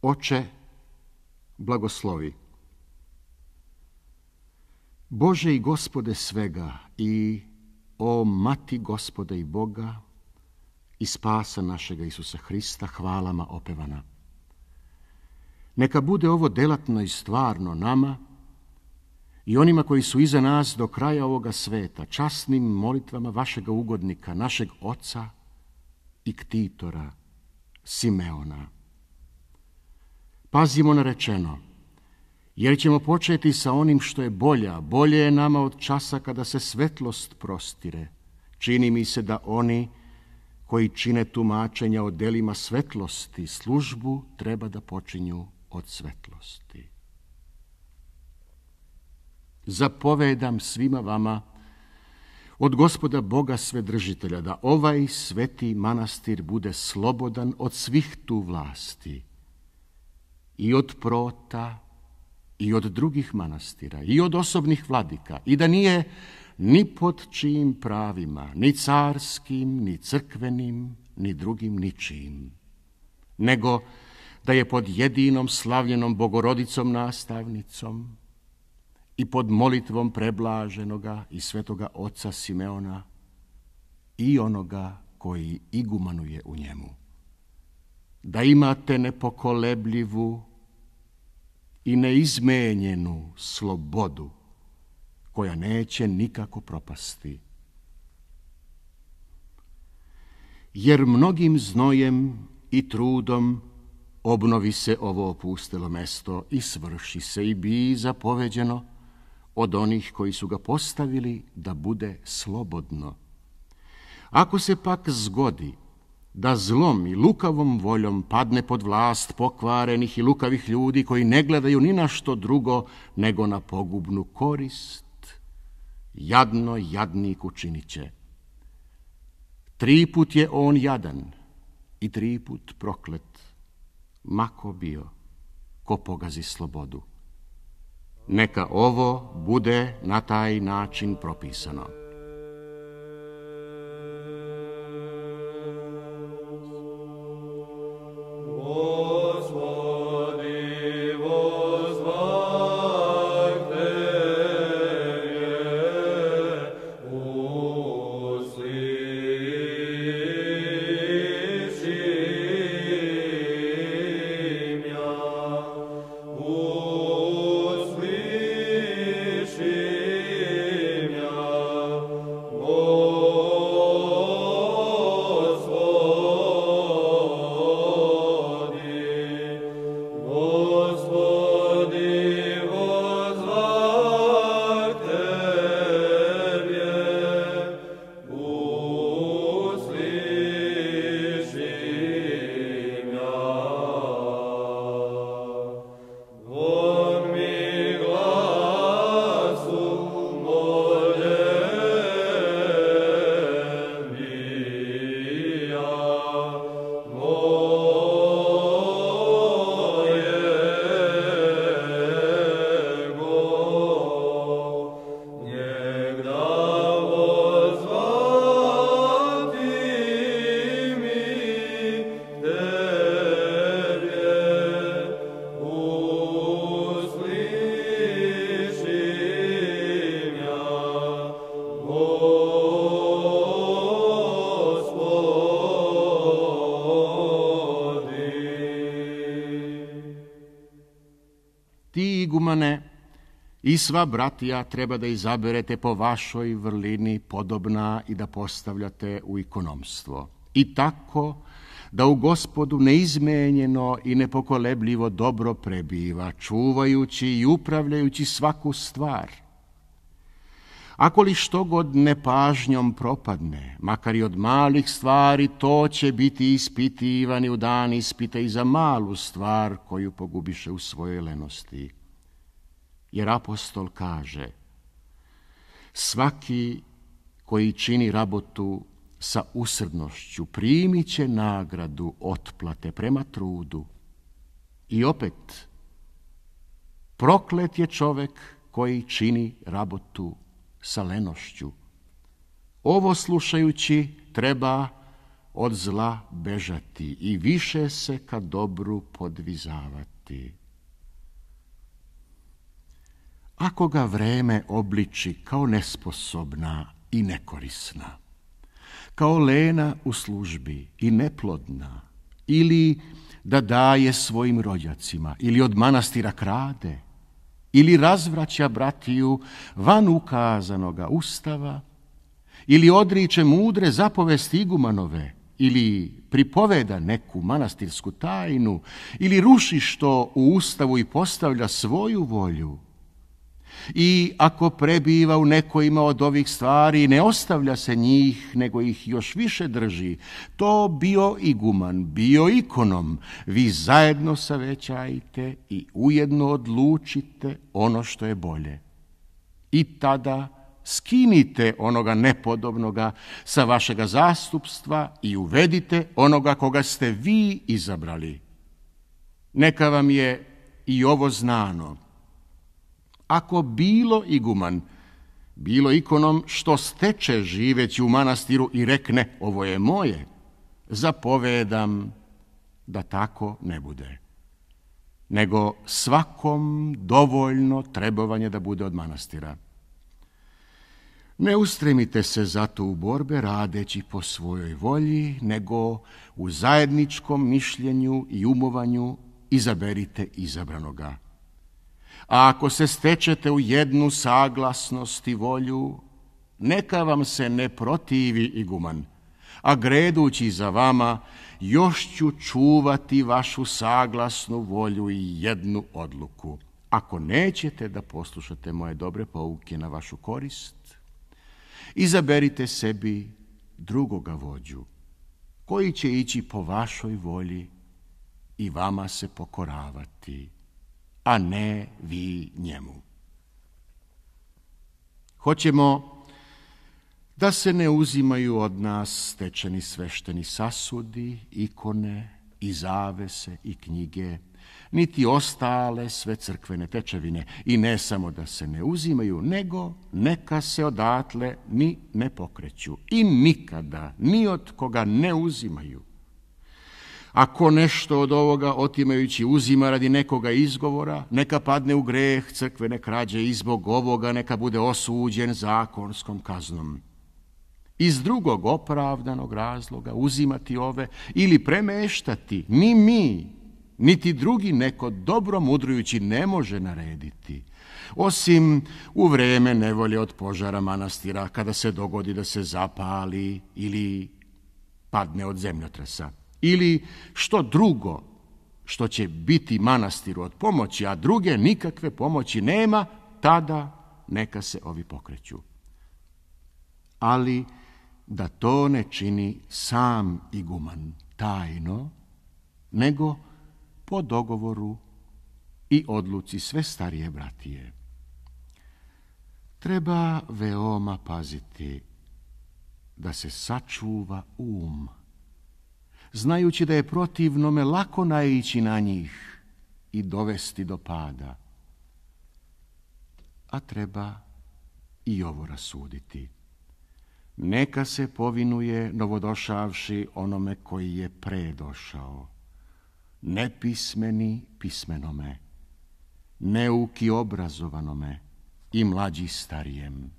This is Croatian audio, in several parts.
Oče, blagoslovi. Bože i Gospode svega i o Mati Gospoda i Boga i spasa našega Isusa Hrista, hvalama opevana. Neka bude ovo delatno i stvarno nama i onima koji su iza nas do kraja ovoga sveta, časnim molitvama vašega ugodnika, našeg oca i ktitora Simeona. Pazimo na rečeno, jer ćemo početi sa onim što je bolja. Bolje je nama od časa kada se svetlost prostire. Čini mi se da oni koji čine tumačenja o delima svetlosti službu treba da počinju od svetlosti. Zapovedam svima vama od Gospoda Boga Svedržitelja da ovaj sveti manastir bude slobodan od svih tu vlasti, i od prota, i od drugih manastira, i od osobnih vladika, i da nije ni pod čijim pravima, ni carskim, ni crkvenim, ni drugim ničijim, nego da je pod jedinom slavljenom Bogorodicom nastavnicom i pod molitvom preblaženoga i svetoga oca Simeona i onoga koji igumanuje u njemu, da imate nepokolebljivu i neizmenjenu slobodu koja neće nikako propasti. Jer mnogim znojem i trudom obnovi se ovo opustelo mesto i svrši se i bi zapoveđeno od onih koji su ga postavili da bude slobodno. Ako se pak zgodi da zlom i lukavom voljom padne pod vlast pokvarenih i lukavih ljudi koji ne gledaju ni na što drugo nego na pogubnu korist, jadno jadnik učinit će. 3 put je on jadan i 3 put proklet, mako bio ko pogazi slobodu. Neka ovo bude na taj način propisano. Ti igumane i sva bratija treba da izaberete po vašoj vrlini podobna i da postavljate u ikonomstvo. I tako da u Gospodu neizmenjeno i nepokolebljivo dobro prebiva, čuvajući i upravljajući svaku stvar. Ako li što god nepažnjom propadne, makar i od malih stvari, to će biti ispitivani u dan ispita i za malu stvar koju pogubiše u svojoj lenosti. Jer apostol kaže, svaki koji čini rabotu sa usrdnošću primit će nagradu otplate prema trudu. I opet, proklet je čovek koji čini rabotu sa lenošću. Ovo slušajući treba od zla bežati i više se ka dobru podvizavati. Ako ga vreme obliči kao nesposobna i nekorisna, kao lena u službi i neplodna, ili da daje svojim rođacima, ili od manastira krade, ili razvraća bratiju van ukazanoga ustava, ili odriče mudre zapovesti igumanove, ili pripoveda neku manastirsku tajnu, ili ruši što u ustavu i postavlja svoju volju, i ako prebiva u nekojima od ovih stvari, ne ostavlja se njih, nego ih još više drži, to bio iguman, bio ikonom, vi zajedno savećajte i ujedno odlučite ono što je bolje. I tada skinite onoga nepodobnoga sa vašega zastupstva i uvedite onoga koga ste vi izabrali. Neka vam je i ovo znano. Ako bilo iguman, bilo ikonom što steče živeći u manastiru i rekne ovo je moje, zapovedam da tako ne bude, nego svakom dovoljno trebovanje da bude od manastira. Ne ustremite se zato u borbe radeći po svojoj volji, nego u zajedničkom mišljenju i umovanju izaberite izabranoga. A ako se stečete u jednu saglasnost i volju, neka vam se ne protivi iguman, a gredući za vama, još ću čuvati vašu saglasnu volju i jednu odluku. Ako nećete da poslušate moje dobre pouke na vašu korist, izaberite sebi drugoga vođu, koji će ići po vašoj volji i vama se pokoravati, a ne vi njemu. Hoćemo da se ne uzimaju od nas stečeni svešteni sasudi, ikone i zavese i knjige, niti ostale sve crkvene tečevine. I ne samo da se ne uzimaju, nego neka se odatle ni ne pokreću i nikada ni od koga ne uzimaju. Ako nešto od ovoga otimajući uzima radi nekoga izgovora, neka padne u greh crkvene krađe i zbog ovoga neka bude osuđen zakonskom kaznom. Iz drugog opravdanog razloga uzimati ove ili premeštati ni mi, niti drugi neko dobro mudrujući ne može narediti, osim u vreme nevolje od požara manastira, kada se dogodi da se zapali ili padne od zemljotresa. Ili što drugo što će biti manastiru od pomoći, a druge nikakve pomoći nema, tada neka se ovi pokreću. Ali da to ne čini sam iguman tajno, nego po dogovoru i odluci sve starije bratije. Treba veoma paziti da se sačuva znajući da je protivnome lako naići na njih i dovesti do pada. A treba i ovo rasuditi. Neka se povinuje novodošavši onome koji je predošao, nepismeni pismenome, neuki obrazovanome i mlađi starijem.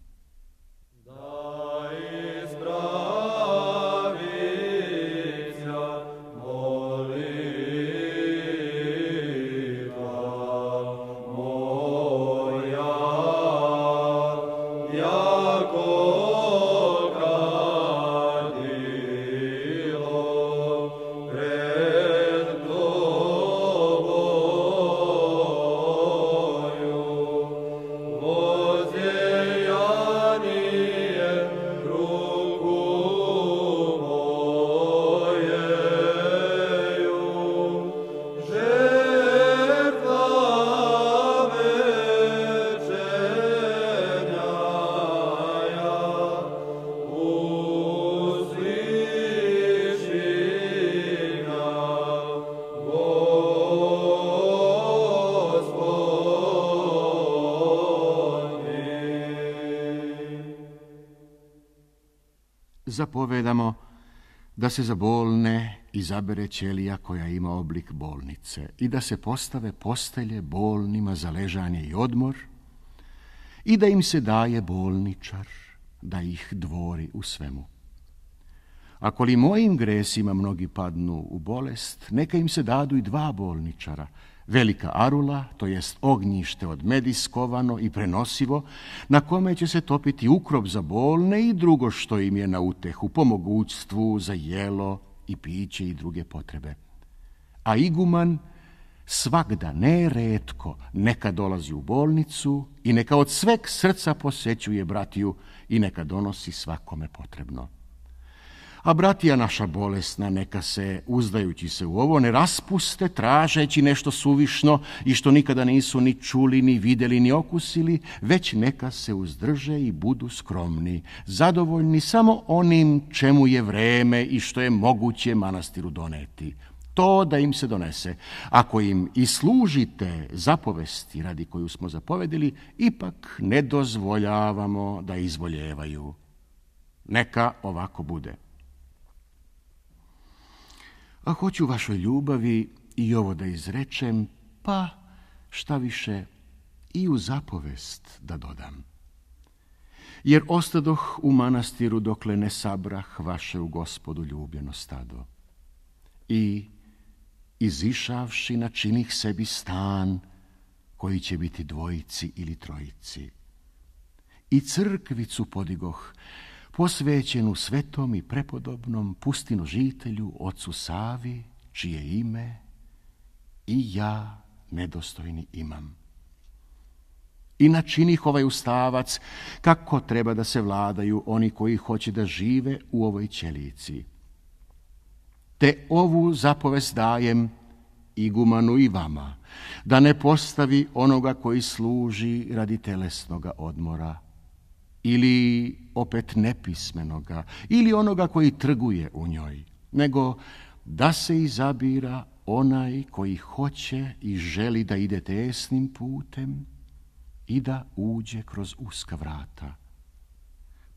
Zapovedamo da se za bolne izabere ćelija koja ima oblik bolnice i da se postave postelje bolnima za ležanje i odmor i da im se daje bolničar, da ih dvori u svemu. Ako li mojim gresima mnogi padnu u bolest, neka im se dadu i 2 bolničara, velika arula, to jest ognjište od medi skovano i prenosivo, na kome će se topiti ukrop za bolne i drugo što im je na utehu, po mogućstvu za jelo i piće i druge potrebe. A iguman svagda, ne retko, neka dolazi u bolnicu i neka od sveg srca posećuje bratiju i neka donosi svakome potrebno. A bratija naša bolesna neka se, uzdajući se u ovo, ne raspuste tražeći nešto suvišno i što nikada nisu ni čuli, ni vidjeli, ni okusili, već neka se uzdrže i budu skromni, zadovoljni samo onim čemu je vreme i što je moguće manastiru doneti. To da im se donese. Ako im i služite zapovesti radi koju smo zapovedili, ipak ne dozvoljavamo da izvoljevaju. Neka ovako bude. A hoću vašoj ljubavi i ovo da izrečem, pa šta više i u zapovest da dodam. Jer ostadoh u manastiru dokle ne sabrah vaše u Gospodu ljubljeno stado. I izišavši načinih sebi stan koji će biti 2 ili 3. I crkvicu podigoh, posvećenu svetom i prepodobnom pustinožitelju ocu Savi, čije ime i ja nedostojni imam. I načinih ovaj ustavac kako treba da se vladaju oni koji hoće da žive u ovoj ćelici. Te ovu zapovest dajem igumanu i vama, da ne postavi onoga koji služi radi telesnoga odmora, ili opet nepismenoga, ili onoga koji trguje u njoj, nego da se izabira onaj koji hoće i želi da ide tesnim putem i da uđe kroz uska vrata.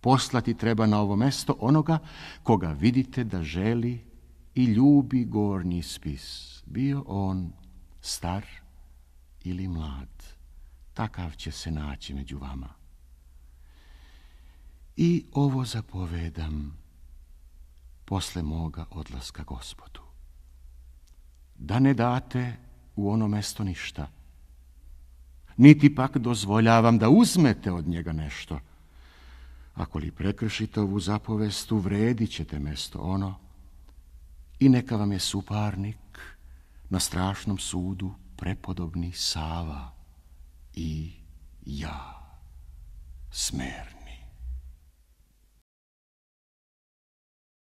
Poslati treba na ovo mesto onoga koga vidite da želi i ljubi gornji spis, bio on star ili mlad, takav će se naći među vama. I ovo zapovedam posle moga odlaska Gospodu. Da ne date u ono mesto ništa, niti pak dozvoljavam da uzmete od njega nešto. Ako li prekršite ovu zapovest, uvredit ćete mesto ono i neka vam je suparnik na strašnom sudu prepodobni Sava i ja, smrt.